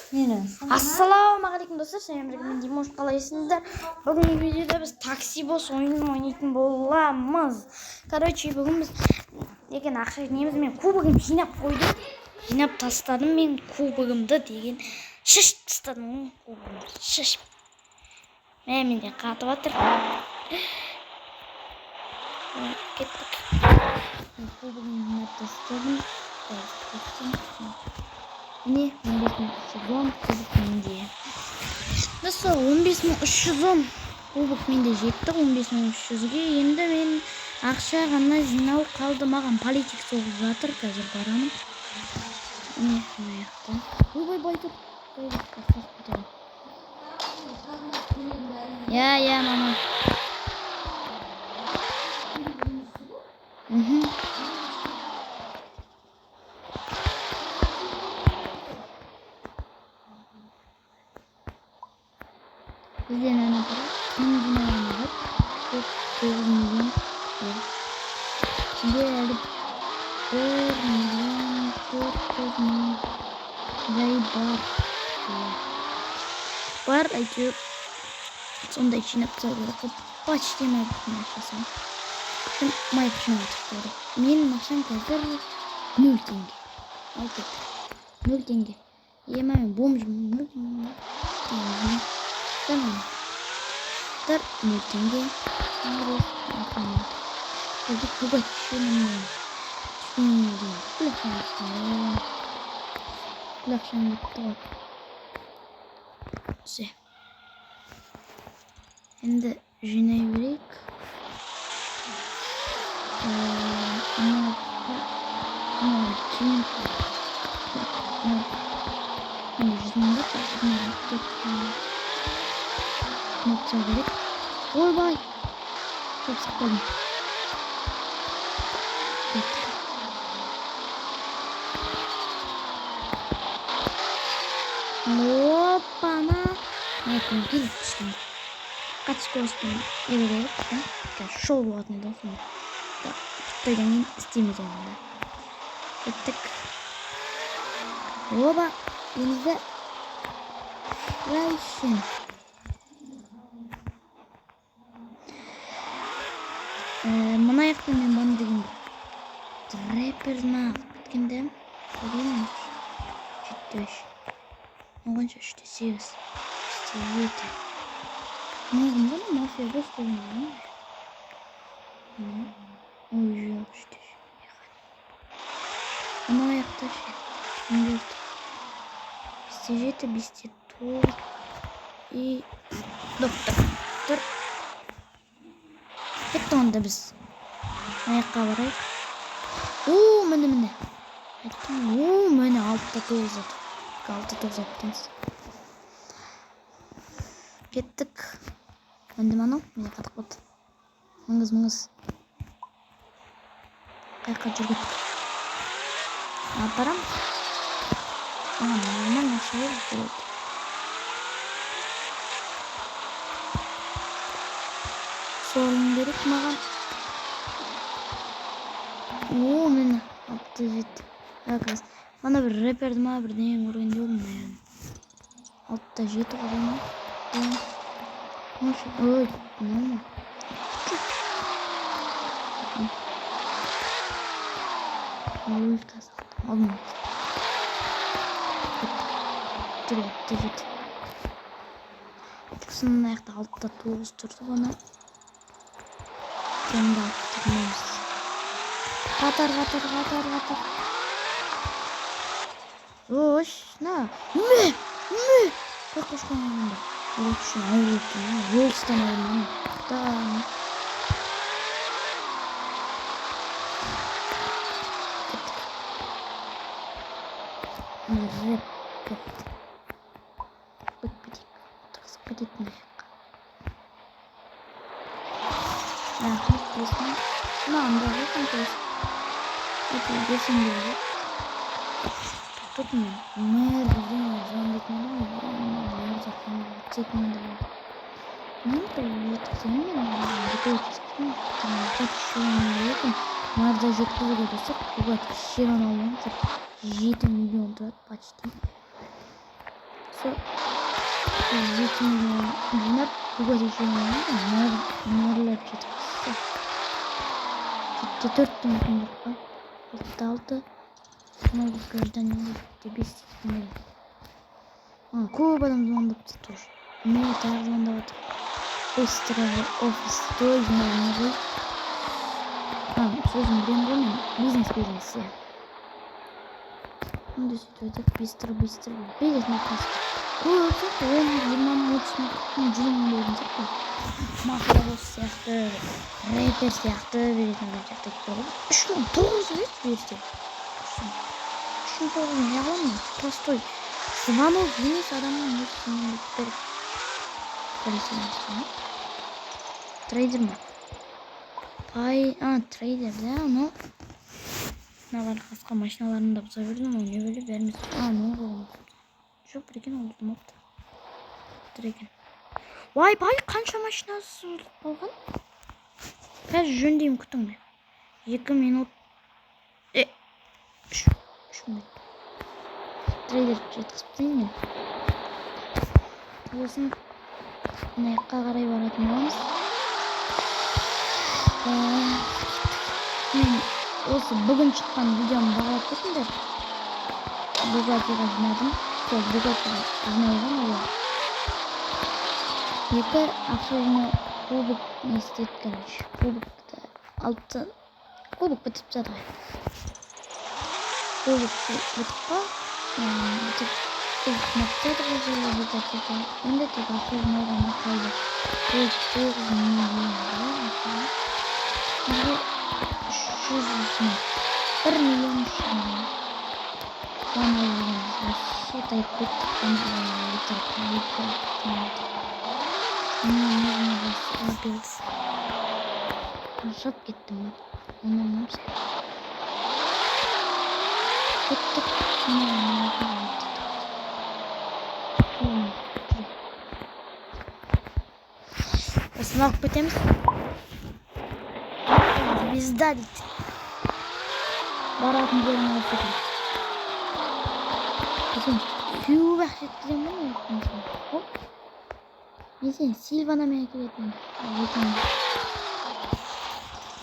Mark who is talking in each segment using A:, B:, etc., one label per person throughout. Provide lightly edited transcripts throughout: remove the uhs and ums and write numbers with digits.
A: Ассалаумағалейкум достар, сәлем мен Димош, қалайсыңдар? Бүгінгі видеода біз такси босс ойынын ойнайтын боламыз. Короче, бүгін біз деген ақша жинаймыз. Мен кубогын жинап қойдым. Жинап тастадым мен кубогымды деген. Шешіп тастадым кубогымды. Шешіп. Менде қатып жатыр. Кеттік. Кубогын жинап тастадым. Міне 15310 кубок менде. Достар, 15310 кубок менде жетті. 15300-ге енді мен ақша ғана жинау қалды. Маған политик соғып жатыр, қазір барамын. Міне аяқты. Ой, тұр. Я, мама. Bizden ana para, şimdi ana var. 9 milyon. Şimdi alıp 1 milyon 400 milyon var. Var ayı. Sonunda içine tutalım. Почти на нашем. Мои почему-то. Min нашем казар 0 тенге. Вот это. 0 тенге. Я маме бомж 0 тенге. Tamam. 0 tenge. Jadi buat sini. Belakang itu. Sih. Şimdi jenerik. Ой, бай. Çok sıkıldım. Опа-на. Нет, не видно, что ли. Kaç skor evet. Şov болатын еді осыны. Тойдан кейін істейміз онда. Кеттік. Оба, енді райшын. Мына аяқты мен баны деген рэперін ағып біткенде көрейін. 7-5. Оғанша 3-8. 7. Можно мафия выставлена. Ой, жоқ, что она аяқта ше. Стежеті бесте тур. И доктор. Кетті онда біз. Аяққа барайық. Ооо, міне. Айттым, ооо, міне 6-9 зат. 6-9 заттыңыз. Кеттік. Енді мана, міне қатық болды. Мұңыз. Қайқа жүргеттік. Апарам. Нормально ашылы болады. Солын беріп маған. Ооо, мені 6-7. Әкіз. Мана бір рэперді ма бірден көргенде болдым. 6-7 қадам ма? Ой, ну. Ой, таза. Алма. Жүрет. Тіксінің аяқта 6-9 тұрды ғана. Кенді алып тұрмаймыз. Қатар. Ош, на. Мө. Қошқан ғанда. Лучше ауылды. Волстан ауылды. Да. Рэп. Бітпедік на яқ. Рахмет песня. Анда жақын песня. Это бесін берді. Тут мен мэр бірден жандетмеді. Цепмеді. Мен жеткіземін. Нарда жеткізуге десек, бұға шерон алмаңыздар. 7 миллион тұрады почти. сол 2 миллион жинап буга текшермеймін нөрлеп жетіпті. Тіпті 4 мүмкін жоқ па? 6 новых гражданин деп 5 текшермеймін. Көп адам звондапты тоже. Мне тағы звондап отыр. Быстро офис той жинауына ғой. Сөзім білем ғой мен. Бизнес, я. Онда сөйтіп өтіп, быстро. Бизнес напаска. Көп сияқты, 10, 20, 30, 100 мың берген сияқты. Мафия босс сияқты, рэпер сияқты беретін адам сияқты кетті ғой. 3900 берді. 3900 не аламын? Простой. Звонок емес адамның өсімен бітір. Трейдер ма? Трейдер, да, но мыналар қасқа машиналарын да бұза бердім, ол не бөліп бәріміз. Ну ғой. Жоқ, бірген ол жұмапты. Бірген. Бай, қанша машинасы болған? Қазір жөндеймін, күтіңме. 2 минут. 3 минут. Трейдер жеткізіп дейін. Осын наяққа қарай баратын боламыз. Осы бүгін шыққан видеоны бағалап кетіңдер. Бугатиға жинадым. Сол Бугатиға жинауған олар. 2 ақша жинау кубок не істеді, короче. Кубокты алты. Кубок бітіп жатыр. Кубок бітіп па? Кубок бітіп. Енді тек ақша жинауға қалды. 9 миллион. 1 миллион шығын. Оны алғанымыз. Вообще тайып кеттік. Жап кеттім. Оны алмамыз. Кеттік. Осыны алып кетеміз. Звезда дейді. Баратын жерін алып кетеміз. Біздің көп ақша еттірем ғой. Мен сен Сильвана мен әкелетін.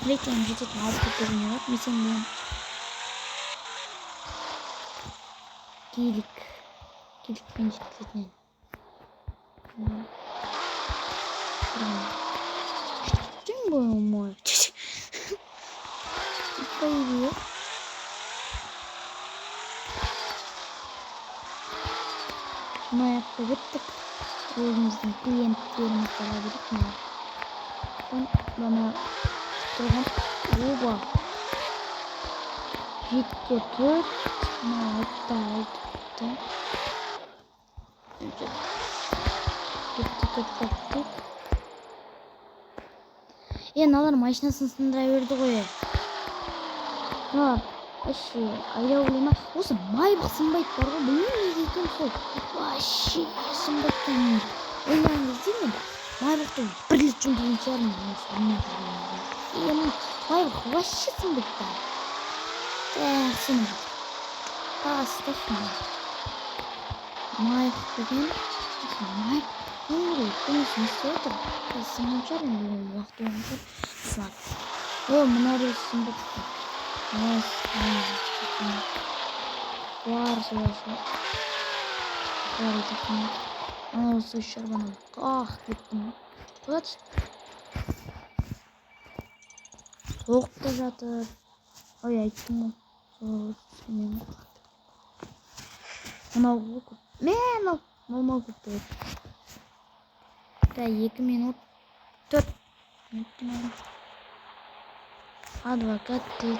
A: Білетен жететін алып кеттеріне бар. Мен сен мен Келікпен жеткізетін. Что было мой? Привет. Моя поводка. Өзіміздің клиенттеріміз бала берек. Бана тұрған. Оба. 7-4. Алты. 7-4. Налар машинасын сындыра берді ғой. Вообще, айда ойлайма. Осы майбық сынбайды бар ғой. Білмеймін неге екен сол. Вообще сынбайды мен. Ойлаған кезде мен майбықты бір рет жөндеген шығармын. Майбық вообще сынбайды да. Сынбайды. Пастасын. Майбық деген. Майбық. Көмесін істе отыр. Сынған шығар енді уақыт оған шығар. Сылап. Мұна рет сынбайды. Var söylüyorsun. Var takım. Su işler bana. Gittim. Kaç. Soğukta zaten. Ay ayıktım o. Soğuk. Ona okut. Normal okut. Da 2 minut. 4 minut. Advokat değil.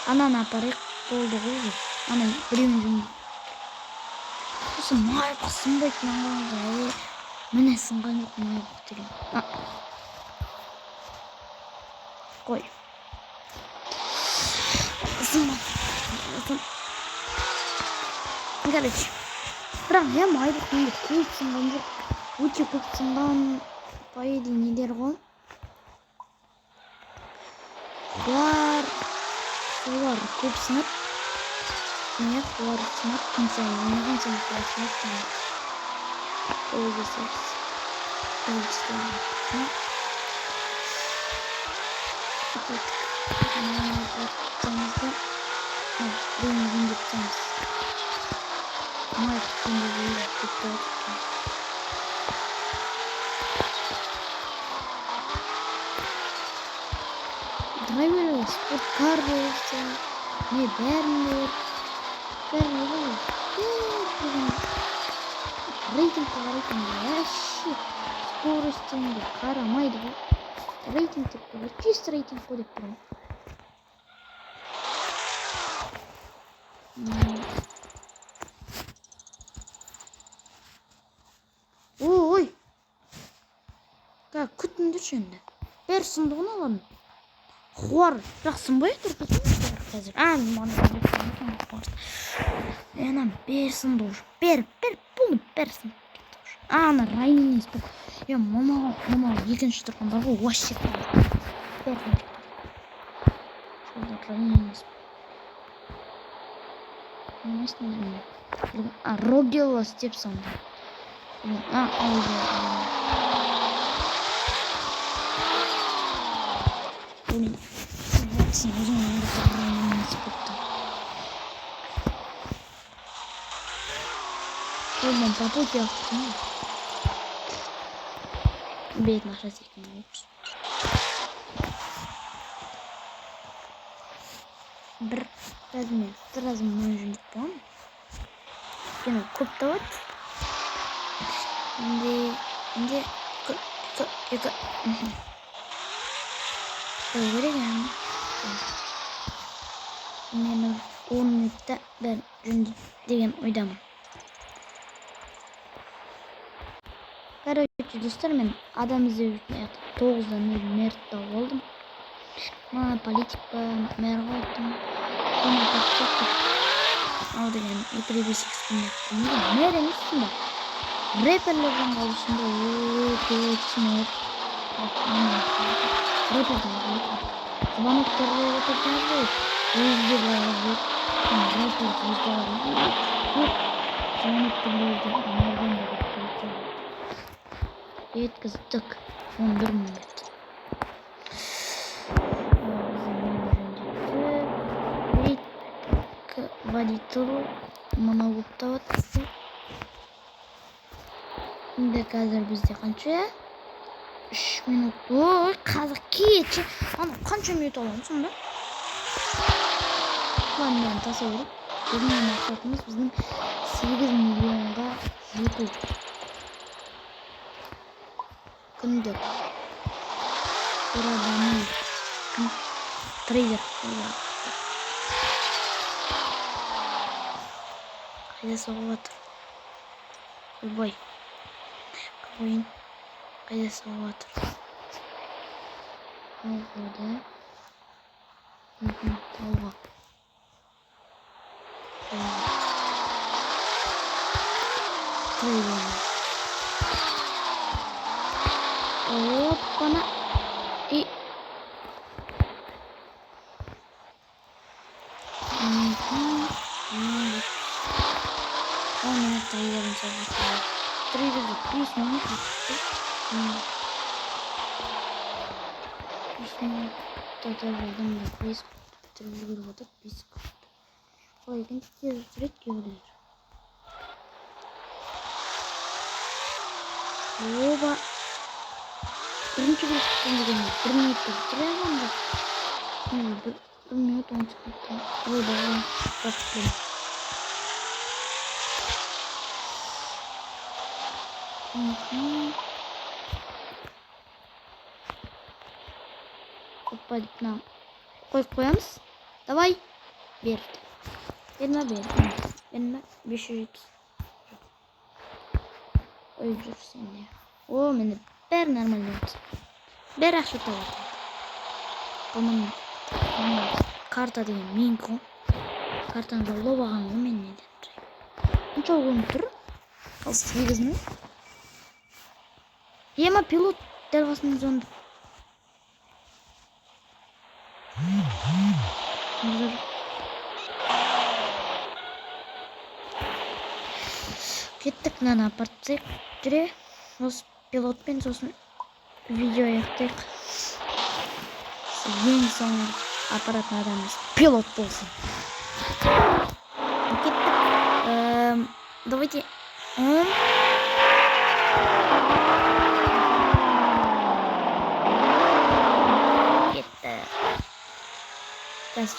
A: Ананы апарайық болды ғой. Ана біреуін жөндейді. Осы майбық сынбайды маңғанға. Міне сынған жоқ майбық деген. Қой. Сынбады. Короче. Бірақ майбық менде көп сынған жоқ. Өте көп сынған пайды нелер ғой. Олар көп сынып Ne kuvarsın kimse ne kimse kuvarsın kimse. Olacak. Olacak. Ne? Evet. Ne yapacağımızda benim gideceğiz. Ama şimdi böyle tutuyor. Driver sport car olsa ne Berner Berner рейтинг вообще скоростью карамайды рейтинг типа чисто рейтинг ходит прям ой как күтімді şimdi бер сұмдығын аламын Хуар, жақсын ба еді қазір? Ана берсін должен. Бер, бұны берсін. Ана райын емес бұл. Мама екінші тұрған бар ғой, вообще. Берсін. Шолда райын емес. Немесін өзімде. Рогелос деп сонда. Блин. Sen o zaman da kararını nasıl tuttu? Oğlum papuç yaptım. Бед наша зеркальная упс. Bir сразу нужен пон. Yine koptavat. Şimdi öyle yani. Meni 10 minutda ben degan o'ydaman. Короче, do'stlar, men adam izlashni 9dan mertda oldim. Mana politik merga otdim. Buni topib aldım. Yukarı bir 8 gün yaptım. Nereden üstünde? Rapperlerden oluşunda geçmiyor. Rapperden Звонок-то yapacağız. Yüzde var. Rapper yüzde var. Звонок-то nereden yapacağız? Yetkizdik. 11 minut. Водитель монологта Şimdi қазір бізде қанша? 3 minut. Ой, қазір кеш. Ана қанша минут аламыз сонда? Планмен tasavvur. Bizim maqsadımız bizim 8 milyonga жету. Күндік. Уравнение. Трейдер. Қайда соғып жатыр? Ойбай. Ойын. Қайда соғып жатыр? Алғада. Алға. Трейдер. Опана. И он трейдером забыл. Трейдер песню не хочет. Песню тогда ждем на поиск. Трейдер вот этот писк. Ой, какие средки выглядят. Оба. Birinci bir sıkıntı gelmiyor. 1 minutta bitirelim de. Evet, 1 minut 10 sıkıntı. Oy bakalım. Başlayalım. Опа, нам. Koyamız. Давай. Ver. Verme. Verme. 500. Öldürürsün ya. O beni ber normal oldu. Ber aşağı tavır. Bunun karta değil minko. Kartanı da lobagan mı men neden? Çok unutur. Kalsın yigizini. Yema pilot dervasının zonda. Кеттік мынаны апарып тастайық. Жүре. Осы пилотпен сосын видео аяқтайық. Ең соңғы апаратын адамымыз пилот болсын. Кеттік. Давайте. Кетті.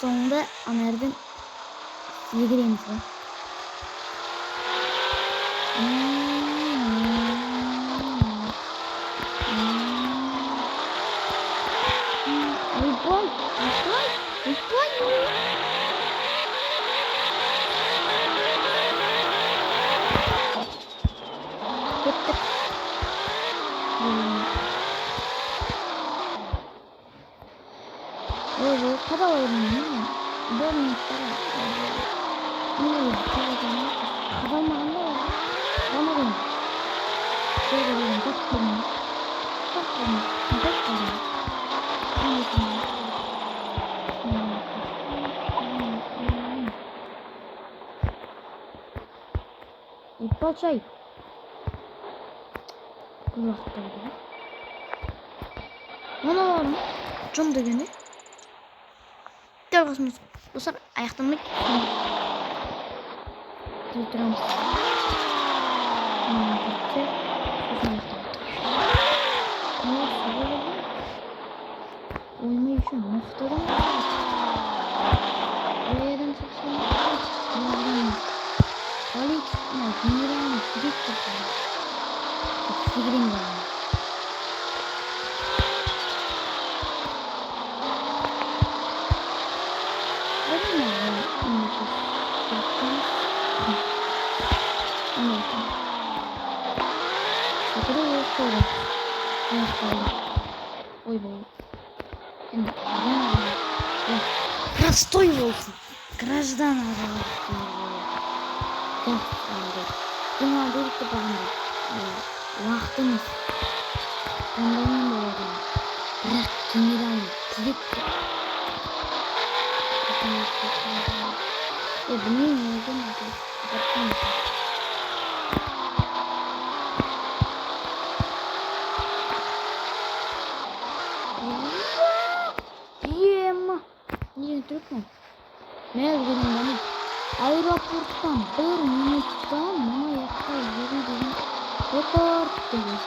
A: Соңында анардан егереміз ғой. Ипалчай. Kulaklardı. Ona var mı? Can da gene. Dergasımız. Bu sefer ayaktan mı? Durduramız. Bitti. Sözün ayaktan mı? Ne oldu? Uyumayı şu muhtarım. Buraya çıksın. Yardım. Alik. Miran. Gidip çıksın. Figrin var. Ой, простой olsun. Граждан уақытымыз таңдаумен болады. Бірақ генерал керек. Білмеймін, не трюкнул. Мен аэропорттан бір минуттан мына жаққа жүру деген рекорд деген.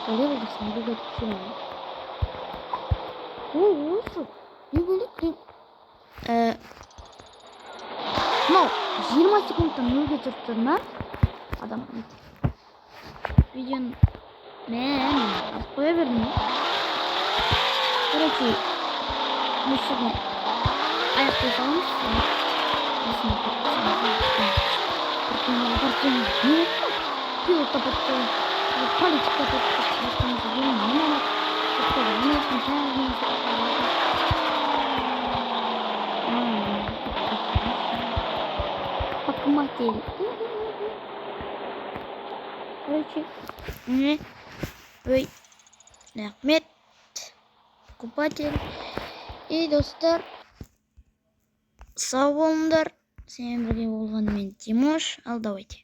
A: Олай болсын, неге түсірем. Осы не бөлек? Мынау 20 секундтан нөлге жүріп тұр ма? Адам видеоны мен алып қоя бердім. Короче, мысырны аяқтай саламыз. Пилот тапатты, полицик тапатты. Покупатель. Короче, рахмет, покупатель. И достар, сау болыңдар. Сен бірге болғанмен Тимош, ал давайте.